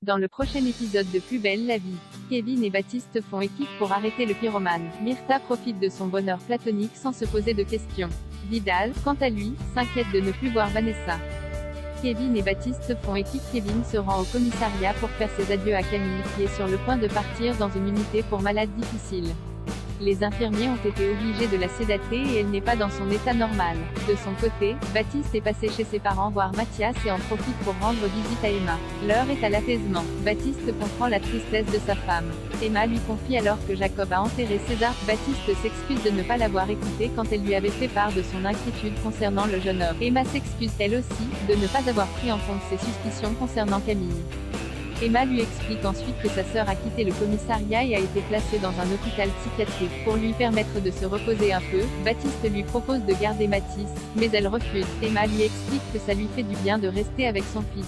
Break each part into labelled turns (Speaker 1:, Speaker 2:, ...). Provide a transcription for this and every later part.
Speaker 1: Dans le prochain épisode de Plus belle la vie, Kevin et Baptiste font équipe pour arrêter le pyromane. Myrtha profite de son bonheur platonique sans se poser de questions. Vidal, quant à lui, s'inquiète de ne plus voir Vanessa. Kevin et Baptiste font équipe. Kevin se rend au commissariat pour faire ses adieux à Camille, qui est sur le point de partir dans une unité pour malades difficiles. Les infirmiers ont été obligés de la sédater et elle n'est pas dans son état normal. De son côté, Baptiste est passé chez ses parents voir Mathias et en profite pour rendre visite à Emma. L'heure est à l'apaisement. Baptiste comprend la tristesse de sa femme. Emma lui confie alors que Jacob a enterré César. Baptiste s'excuse de ne pas l'avoir écouté quand elle lui avait fait part de son inquiétude concernant le jeune homme. Emma s'excuse elle aussi, de ne pas avoir pris en compte ses suspicions concernant Camille. Emma lui explique ensuite que sa sœur a quitté le commissariat et a été placée dans un hôpital psychiatrique. Pour lui permettre de se reposer un peu, Baptiste lui propose de garder Mathis, mais elle refuse. Emma lui explique que ça lui fait du bien de rester avec son fils.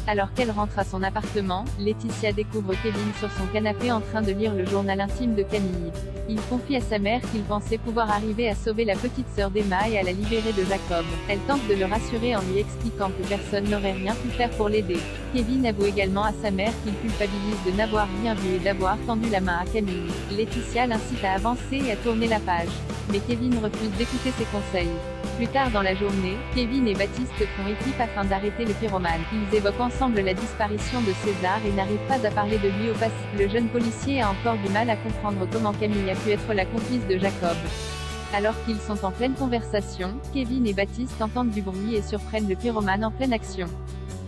Speaker 1: Alors qu'elle rentre à son appartement, Laetitia découvre Kevin sur son canapé en train de lire le journal intime de Camille. Il confie à sa mère qu'il pensait pouvoir arriver à sauver la petite sœur d'Emma et à la libérer de Jacob. Elle tente de le rassurer en lui expliquant que personne n'aurait rien pu faire pour l'aider. Kevin avoue également à sa mère qu'il culpabilise de n'avoir rien vu et d'avoir tendu la main à Camille. Laetitia l'incite à avancer et à tourner la page. Mais Kevin refuse d'écouter ses conseils. Plus tard dans la journée, Kevin et Baptiste font équipe afin d'arrêter le pyromane. Ils évoquent ensemble la disparition de César et n'arrivent pas à parler de lui au passé. Le jeune policier a encore du mal à comprendre comment Camille a pu être la complice de Jacob. Alors qu'ils sont en pleine conversation, Kevin et Baptiste entendent du bruit et surprennent le pyromane en pleine action.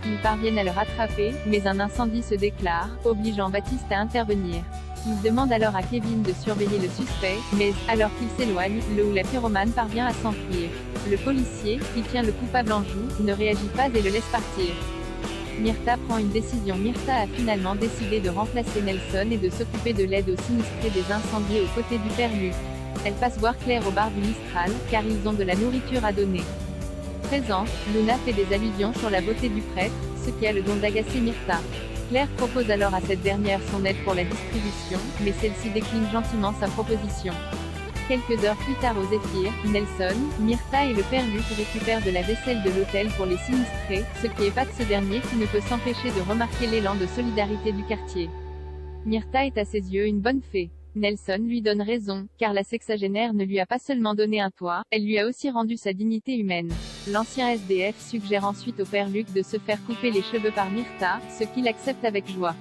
Speaker 1: Ils parviennent à le rattraper, mais un incendie se déclare, obligeant Baptiste à intervenir. Il demande alors à Kevin de surveiller le suspect, mais, alors qu'il s'éloigne, le ou la pyromane parvient à s'enfuir. Le policier, qui tient le coupable en joue, ne réagit pas et le laisse partir. Myrtha prend une décision. Myrtha a finalement décidé de remplacer Nelson et de s'occuper de l'aide aux sinistrés des incendies aux côtés du père Luc. Elle passe voir Claire au bar du Mistral, car ils ont de la nourriture à donner. Présente, Luna fait des allusions sur la beauté du prêtre, ce qui a le don d'agacer Myrtha. Claire propose alors à cette dernière son aide pour la distribution, mais celle-ci décline gentiment sa proposition. Quelques heures plus tard au Zéphyr, Nelson, Myrtha et le père Luc récupèrent de la vaisselle de l'hôtel pour les sinistrés, ce qui épate ce dernier qui ne peut s'empêcher de remarquer l'élan de solidarité du quartier. Myrtha est à ses yeux une bonne fée. Nelson lui donne raison, car la sexagénaire ne lui a pas seulement donné un toit, elle lui a aussi rendu sa dignité humaine. L'ancien SDF suggère ensuite au père Luc de se faire couper les cheveux par Myrtha, ce qu'il accepte avec joie.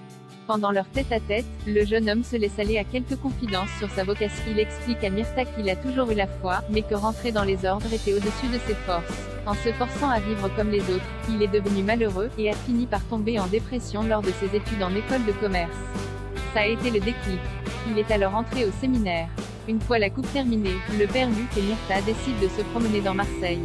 Speaker 1: Pendant leur tête-à-tête, le jeune homme se laisse aller à quelques confidences sur sa vocation. Il explique à Myrtha qu'il a toujours eu la foi, mais que rentrer dans les ordres était au-dessus de ses forces. En se forçant à vivre comme les autres, il est devenu malheureux, et a fini par tomber en dépression lors de ses études en école de commerce. Ça a été le déclic. Il est alors entré au séminaire. Une fois la coupe terminée, le père Luc et Myrtha décident de se promener dans Marseille.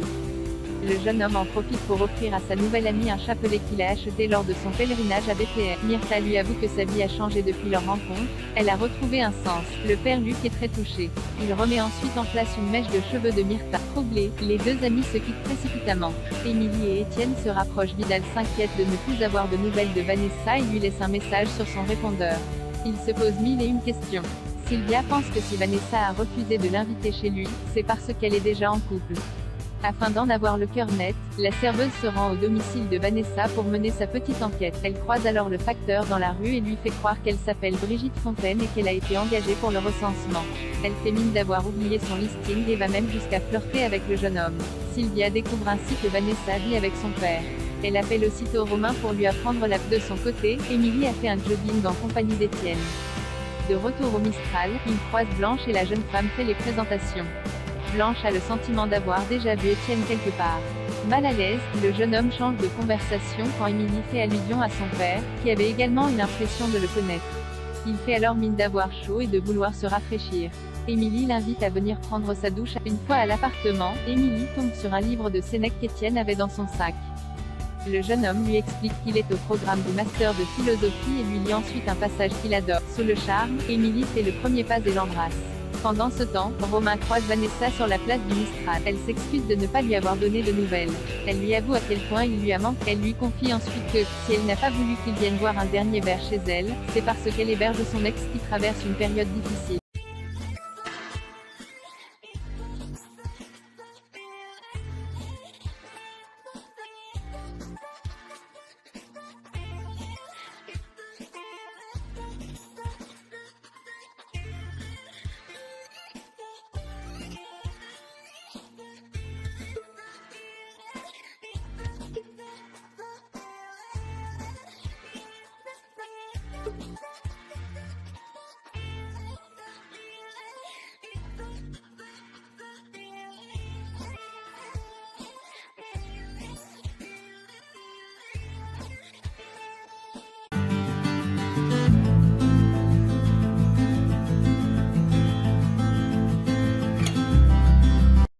Speaker 1: Le jeune homme en profite pour offrir à sa nouvelle amie un chapelet qu'il a acheté lors de son pèlerinage à Bethléem. Myrtha lui avoue que sa vie a changé depuis leur rencontre, elle a retrouvé un sens. Le père Luc est très touché. Il remet ensuite en place une mèche de cheveux de Myrtha. Troublés, les deux amis se quittent précipitamment. Émilie et Étienne se rapprochent. Vidal s'inquiète de ne plus avoir de nouvelles de Vanessa et lui laisse un message sur son répondeur. Il se pose mille et une questions. Sylvia pense que si Vanessa a refusé de l'inviter chez lui, c'est parce qu'elle est déjà en couple. Afin d'en avoir le cœur net, la serveuse se rend au domicile de Vanessa pour mener sa petite enquête. Elle croise alors le facteur dans la rue et lui fait croire qu'elle s'appelle Brigitte Fontaine et qu'elle a été engagée pour le recensement. Elle fait mine d'avoir oublié son listing et va même jusqu'à flirter avec le jeune homme. Sylvia découvre ainsi que Vanessa vit avec son père. Elle appelle aussitôt Romain pour lui apprendre la. De son côté, Émilie a fait un jogging en compagnie d'Étienne. De retour au Mistral, il croise Blanche et la jeune femme fait les présentations. Blanche a le sentiment d'avoir déjà vu Étienne quelque part. Mal à l'aise, le jeune homme change de conversation quand Émilie fait allusion à son père, qui avait également eu l'impression de le connaître. Il fait alors mine d'avoir chaud et de vouloir se rafraîchir. Émilie l'invite à venir prendre sa douche. Une fois à l'appartement, Émilie tombe sur un livre de Sénèque qu'Étienne avait dans son sac. Le jeune homme lui explique qu'il est au programme du master de philosophie et lui lit ensuite un passage qu'il adore. Sous le charme, Émilie fait le premier pas et l'embrasse. Pendant ce temps, Romain croise Vanessa sur la place du Mistral. Elle s'excuse de ne pas lui avoir donné de nouvelles. Elle lui avoue à quel point il lui a manqué. Elle lui confie ensuite que, si elle n'a pas voulu qu'il vienne boire un dernier verre chez elle, c'est parce qu'elle héberge son ex qui traverse une période difficile.